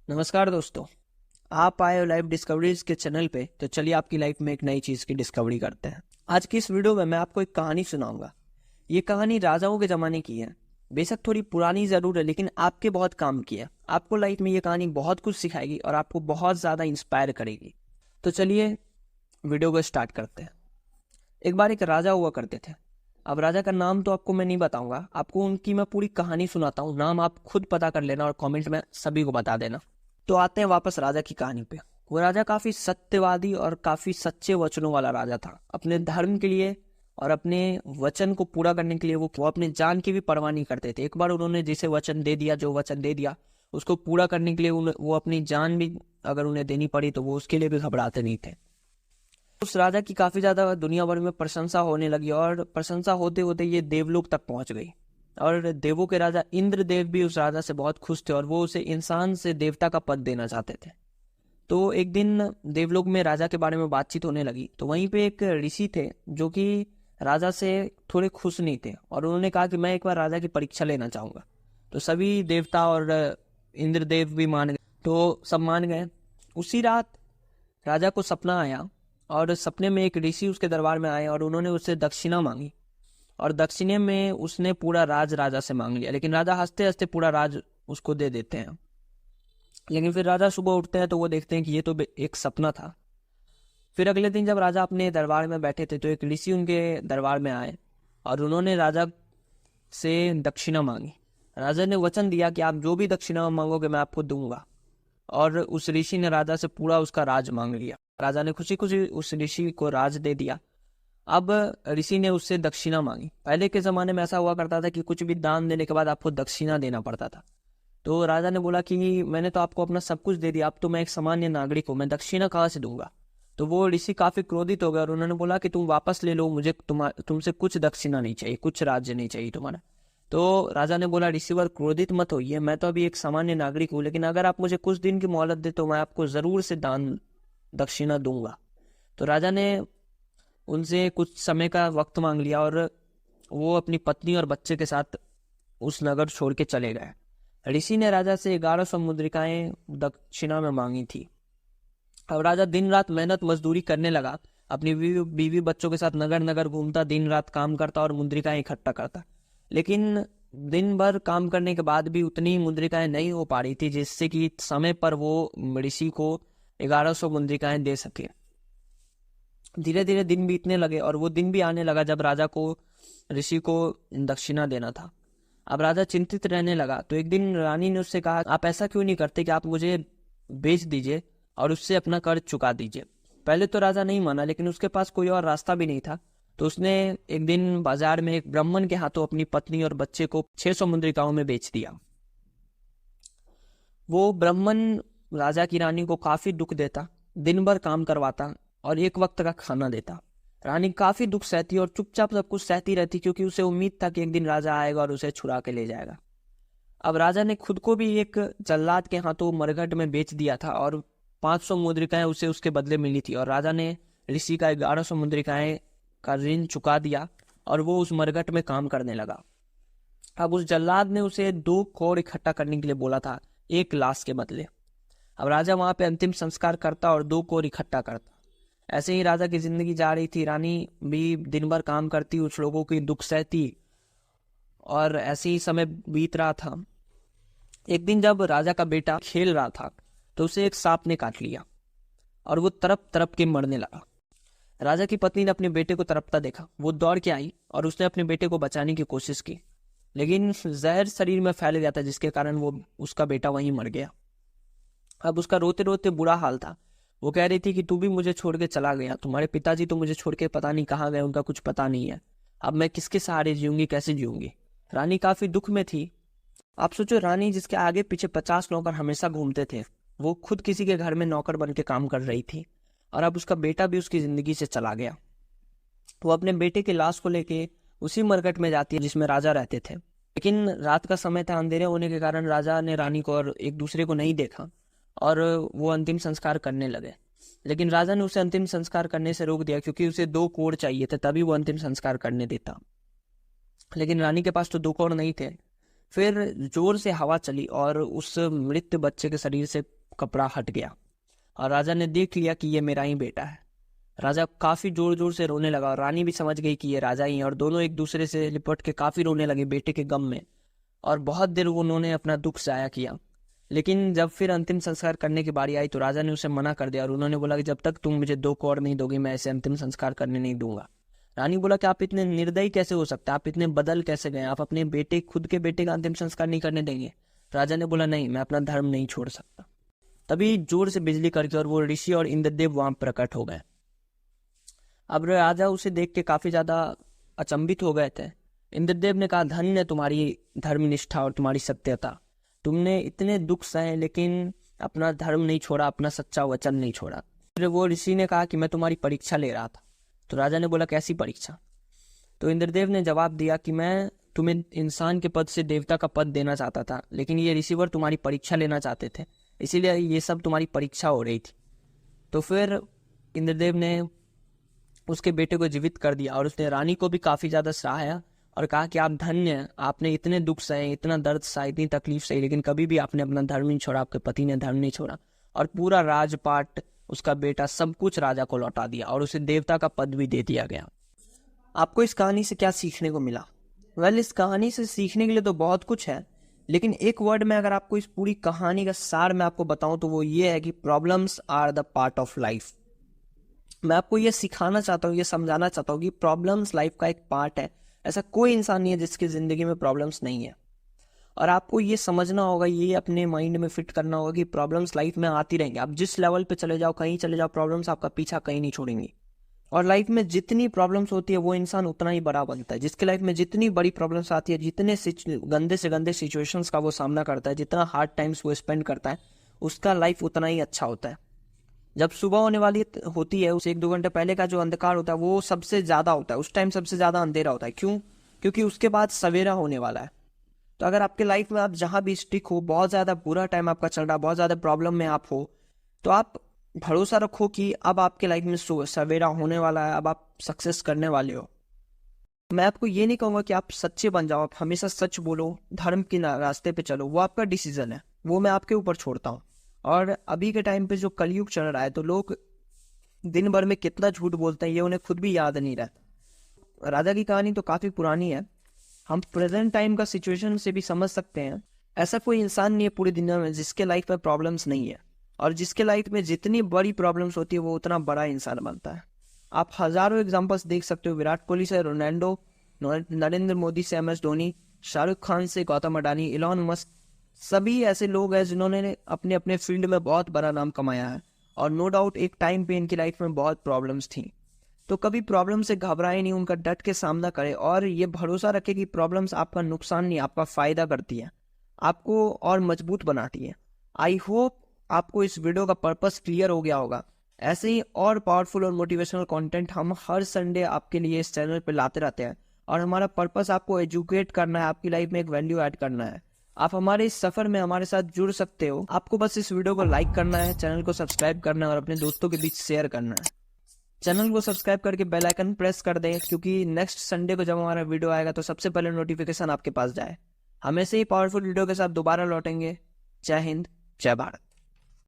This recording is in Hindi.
नमस्कार दोस्तों। आप आए हो लाइव डिस्कवरीज के चैनल पे, तो चलिए आपकी लाइफ में एक नई चीज़ की डिस्कवरी करते हैं। आज की इस वीडियो में मैं आपको एक कहानी सुनाऊंगा। ये कहानी राजाओं के ज़माने की है। बेशक थोड़ी पुरानी ज़रूर है, लेकिन आपके बहुत काम की है। आपको लाइफ में ये कहानी बहुत कुछ सिखाएगी और आपको बहुत ज़्यादा इंस्पायर करेगी। तो चलिए वीडियो को स्टार्ट करते हैं। एक बार एक राजा हुआ करते थे। अब राजा का नाम तो आपको मैं नहीं बताऊंगा, आपको उनकी मैं पूरी कहानी सुनाता हूँ। नाम आप खुद पता कर लेना और कमेंट में सभी को बता देना। तो आते हैं वापस राजा की कहानी पे। वो राजा काफी सत्यवादी और काफी सच्चे वचनों वाला राजा था। अपने धर्म के लिए और अपने वचन को पूरा करने के लिए वो अपनी जान की भी परवाह नहीं करते थे। एक बार उन्होंने जिसे वचन दे दिया, जो वचन दे दिया, उसको पूरा करने के लिए वो अपनी जान भी अगर उन्हें देनी पड़ी तो वो उसके लिए भी घबराते नहीं थे। उस राजा की काफी ज्यादा दुनिया भर में प्रशंसा होने लगी और प्रशंसा होते होते ये देवलोक तक पहुंच गई। और देवों के राजा इंद्रदेव भी उस राजा से बहुत खुश थे और वो उसे इंसान से देवता का पद देना चाहते थे। तो एक दिन देवलोक में राजा के बारे में बातचीत होने लगी, तो वहीं पे एक ऋषि थे जो कि राजा से थोड़े खुश नहीं थे और उन्होंने कहा कि मैं एक बार राजा की परीक्षा लेना चाहूंगा। तो सभी देवता और इंद्रदेव भी मान गए, तो सब मान गए। उसी रात राजा को सपना आया और सपने में एक ऋषि उसके दरबार में आए और उन्होंने उससे दक्षिणा मांगी। और दक्षिणे में उसने पूरा राज राजा से मांग लिया, लेकिन राजा हंसते हंसते पूरा राज उसको दे देते हैं। लेकिन फिर राजा सुबह उठते हैं तो वो देखते हैं कि ये तो एक सपना था। फिर अगले दिन जब राजा अपने दरबार में बैठे थे तो एक ऋषि उनके दरबार में आए और उन्होंने राजा से दक्षिणा मांगी। राजा ने वचन दिया कि आप जो भी दक्षिणा मांगोगे मैं आपको दूंगा। और उस ऋषि ने राजा से पूरा उसका राज मांग लिया। राजा ने खुशी खुशी उस ऋषि को राज दे दिया। अब ऋषि ने उससे दक्षिणा मांगी। पहले के जमाने में ऐसा हुआ करता था कि कुछ भी दान देने के बाद आपको दक्षिणा देना पड़ता था। तो राजा ने बोला कि मैंने तो आपको अपना सब कुछ दे दिया, अब तो मैं एक सामान्य नागरिक हूँ, मैं दक्षिणा कहाँ से दूंगा। तो वो ऋषि काफी क्रोधित हो गया और उन्होंने बोला कि तुम वापस ले लो, मुझे तुमसे कुछ दक्षिणा नहीं चाहिए, कुछ राज्य नहीं चाहिए तुम्हारा। तो राजा ने बोला, ऋषिवर क्रोधित मत होइए, मैं तो अभी एक सामान्य नागरिक हूँ, लेकिन अगर आप मुझे कुछ दिन की मोहलत दे तो मैं आपको जरूर से दान दक्षिणा दूंगा। तो राजा ने उनसे कुछ समय का वक्त मांग लिया और वो अपनी पत्नी और बच्चे के साथ उस नगर छोड़ के चले गए। ऋषि ने राजा से 1100 मुद्रिकाएं दक्षिणा में मांगी थी। अब राजा दिन रात मेहनत मजदूरी करने लगा। अपनी बीवी बच्चों के साथ नगर नगर घूमता, दिन रात काम करता और मुद्रिकाएं इकट्ठा करता। लेकिन दिन भर काम करने के बाद भी उतनी मुद्रिकाएं नहीं हो पा रही थी जिससे कि समय पर वो ऋषि को 1100 मुद्रिकाएं दे सके। धीरे धीरे दिन बीतने लगे और वो दिन भी आने लगा जब राजा को ऋषि को दक्षिणा देना था। अब राजा चिंतित रहने लगा। तो एक दिन रानी ने उससे कहा, आप ऐसा क्यों नहीं करते कि आप मुझे बेच दीजिए और उससे अपना कर्ज चुका दीजिए। पहले तो राजा नहीं माना, लेकिन उसके पास कोई और रास्ता भी नहीं था। तो उसने एक दिन बाजार में एक ब्राह्मण के हाथों अपनी पत्नी और बच्चे को 600 मुद्रिकाओं में बेच दिया। वो ब्राह्मण राजा की रानी को काफी दुख देता, दिन भर काम करवाता और एक वक्त का खाना देता। रानी काफी दुख सहती और चुपचाप सब कुछ सहती रहती, क्योंकि उसे उम्मीद था कि एक दिन राजा आएगा और उसे छुड़ा के ले जाएगा। अब राजा ने खुद को भी एक जल्लाद के हाथों मरघट में बेच दिया था और 500 मुद्रिकाएं उसे उसके बदले मिली थी। और राजा ने ऋषि का 1100 मुद्रिकाएं का ऋण चुका दिया और वो उस मरघट में काम करने लगा। अब उस जल्लाद ने उसे 2 करोड़ इकट्ठा करने के लिए बोला था, एक लाश के बदले। अब राजा वहां पे अंतिम संस्कार करता और 2 करोड़ इकट्ठा करता। ऐसे ही राजा की जिंदगी जा रही थी। रानी भी दिन भर काम करती, उस लोगों की दुख सहती और ऐसे ही समय बीत रहा था। एक दिन जब राजा का बेटा खेल रहा था तो उसे एक सांप ने काट लिया और वो तड़प तड़प के मरने लगा। राजा की पत्नी ने अपने बेटे को तड़पता देखा। वो दौड़ के आई और उसने अपने बेटे को बचाने की कोशिश की, लेकिन जहर शरीर में फैल गया था, जिसके कारण वो उसका बेटा वहीं मर गया। अब उसका रोते रोते बुरा हाल था। वो कह रही थी कि तू भी मुझे छोड़ के चला गया, तुम्हारे पिताजी तो मुझे छोड़ के पता नहीं कहाँ गए, उनका कुछ पता नहीं है। अब मैं किसके सहारे जीऊंगी, कैसे जीऊंगी। रानी काफी दुख में थी। आप सोचो, रानी जिसके आगे पीछे 50 नौकर हमेशा घूमते थे, वो खुद किसी के घर में नौकर बन के काम कर रही थी और अब उसका बेटा भी उसकी जिंदगी से चला गया। वो अपने बेटे की लाश को लेके उसी मरकट में जाती है जिसमें राजा रहते थे। लेकिन रात का समय था, अंधेरे होने के कारण राजा ने रानी को और एक दूसरे को नहीं देखा और वो अंतिम संस्कार करने लगे। लेकिन राजा ने उसे अंतिम संस्कार करने से रोक दिया, क्योंकि उसे 2 करोड़ चाहिए थे, तभी वो अंतिम संस्कार करने देता। लेकिन रानी के पास तो 2 करोड़ नहीं थे। फिर जोर से हवा चली और उस मृत बच्चे के शरीर से कपड़ा हट गया और राजा ने देख लिया कि ये मेरा ही बेटा है। राजा काफी जोर जोर से रोने लगा और रानी भी समझ गई कि ये राजा ही है और दोनों एक दूसरे से लिपट के काफी रोने लगे बेटे के गम में। और बहुत देर उन्होंने अपना दुख जाया किया। लेकिन जब फिर अंतिम संस्कार करने की बारी आई तो राजा ने उसे मना कर दिया और उन्होंने बोला कि जब तक तुम मुझे 2 कौड़ नहीं दोगी मैं ऐसे अंतिम संस्कार करने नहीं दूंगा। रानी बोला कि आप इतने निर्दयी कैसे हो सकते हैं, आप इतने बदल कैसे गए, आप अपने बेटे खुद के बेटे का अंतिम संस्कार नहीं करने देंगे। राजा ने बोला नहीं, मैं अपना धर्म नहीं छोड़ सकता। तभी जोर से बिजली करके और वो ऋषि और इंद्रदेव वहां प्रकट हो गए। अब राजा उसे देख के काफी ज्यादा अचंभित हो गए थे। इंद्रदेव ने कहा धन्य तुम्हारी धर्मनिष्ठा और तुम्हारी सत्यता, तुमने इतने दुख सहे लेकिन अपना धर्म नहीं छोड़ा, अपना सच्चा वचन नहीं छोड़ा। फिर वो ऋषि ने कहा कि मैं तुम्हारी परीक्षा ले रहा था। तो राजा ने बोला कैसी परीक्षा? तो इंद्रदेव ने जवाब दिया कि मैं तुम्हें इंसान के पद से देवता का पद देना चाहता था, लेकिन ये ऋषिवर तुम्हारी परीक्षा लेना चाहते थे, इसीलिए ये सब तुम्हारी परीक्षा हो रही थी। तो फिर इंद्रदेव ने उसके बेटे को जीवित कर दिया और उसने रानी को भी काफी ज्यादा सराहाया और कहा कि आप धन्य हैं, आपने इतने दुख सहे, इतना दर्द सहा, इतनी तकलीफ सही, लेकिन कभी भी आपने अपना धर्म नहीं छोड़ा, आपके पति ने धर्म नहीं छोड़ा। और पूरा राजपाट, उसका बेटा, सब कुछ राजा को लौटा दिया और उसे देवता का पद भी दे दिया गया। आपको इस कहानी से क्या सीखने को मिला? इस कहानी से सीखने के लिए तो बहुत कुछ है, लेकिन एक वर्ड में अगर आपको इस पूरी कहानी का सार मैं आपको बताऊं तो वो ये है कि problems are the part of life. मैं आपको ये सिखाना चाहता हूँ, ये समझाना चाहता हूँ कि प्रॉब्लम्स लाइफ का एक पार्ट है। ऐसा कोई इंसान नहीं है जिसकी जिंदगी में प्रॉब्लम्स नहीं है। और आपको ये समझना होगा, ये अपने माइंड में फिट करना होगा कि प्रॉब्लम्स लाइफ में आती रहेंगी। आप जिस लेवल पे चले जाओ, कहीं चले जाओ, प्रॉब्लम्स आपका पीछा कहीं नहीं छोड़ेंगी। और लाइफ में जितनी प्रॉब्लम्स होती है वो इंसान उतना ही बड़ा बनता है। जिसके लाइफ में जितनी बड़ी प्रॉब्लम्स आती है, जितने गंदे से गंदे सिचुएशंस का वो सामना करता है, जितना हार्ड टाइम्स वो स्पेंड करता है, उसका लाइफ उतना ही अच्छा होता है। जब सुबह होने वाली होती है, उस 1-2 घंटे पहले का जो अंधकार होता है वो सबसे ज्यादा होता है, उस टाइम सबसे ज्यादा अंधेरा होता है। क्यों? क्योंकि उसके बाद सवेरा होने वाला है। तो अगर आपके लाइफ में आप जहां भी स्टिक हो, बहुत ज्यादा बुरा टाइम आपका चल रहा है, बहुत ज्यादा प्रॉब्लम में आप हो, तो आप भरोसा रखो कि अब आपके लाइफ में सवेरा होने वाला है, अब आप सक्सेस करने वाले हो। मैं आपको ये नहीं कहूंगा कि आप सच्चे बन जाओ, आप हमेशा सच बोलो, धर्म के रास्ते पे चलो, वो आपका डिसीजन है, वो मैं आपके ऊपर छोड़ता हूँ। और अभी के टाइम पे जो कलयुग चल रहा है, तो लोग दिन भर में कितना झूठ बोलते हैं ये उन्हें खुद भी याद नहीं रहता। राजा की कहानी तो काफी पुरानी है, हम प्रेजेंट टाइम का सिचुएशन से भी समझ सकते हैं। ऐसा कोई इंसान नहीं है पूरी दुनिया में जिसके लाइफ में प्रॉब्लम्स नहीं है, और जिसके लाइफ में जितनी बड़ी प्रॉब्लम्स होती है वो उतना बड़ा इंसान बनता है। आप हजारों एग्जांपल्स देख सकते हो, विराट कोहली से रोनाल्डो, नरेंद्र मोदी से MS धोनी, शाहरुख खान से गौतम अडानी, इलॉन मस्क, सभी ऐसे लोग हैं जिन्होंने अपने अपने फील्ड में बहुत बड़ा नाम कमाया है। और नो डाउट एक टाइम पे इनकी लाइफ में बहुत प्रॉब्लम्स थी। तो कभी प्रॉब्लम से घबराए नहीं, उनका डट के सामना करें और ये भरोसा रखे कि प्रॉब्लम्स आपका नुकसान नहीं, आपका फायदा करती है, आपको और मजबूत बनाती है। आई होप आपको इस वीडियो का पर्पस क्लियर हो गया होगा। ऐसे ही और पावरफुल और मोटिवेशनल कंटेंट हम हर संडे आपके लिए इस चैनल पे लाते रहते हैं, और हमारा पर्पस आपको एजुकेट करना है, आपकी लाइफ में एक वैल्यू ऐड करना है। आप हमारे इस सफर में हमारे साथ जुड़ सकते हो। आपको बस इस वीडियो को लाइक करना है, चैनल को सब्सक्राइब करना है और अपने दोस्तों के बीच शेयर करना है। चैनल को सब्सक्राइब करके बेल आइकन प्रेस कर दें, क्योंकि नेक्स्ट संडे को जब हमारा वीडियो आएगा तो सबसे पहले नोटिफिकेशन आपके पास जाए। हम ऐसे ही पावरफुल वीडियो के साथ दोबारा लौटेंगे। जय हिंद, जय भारत।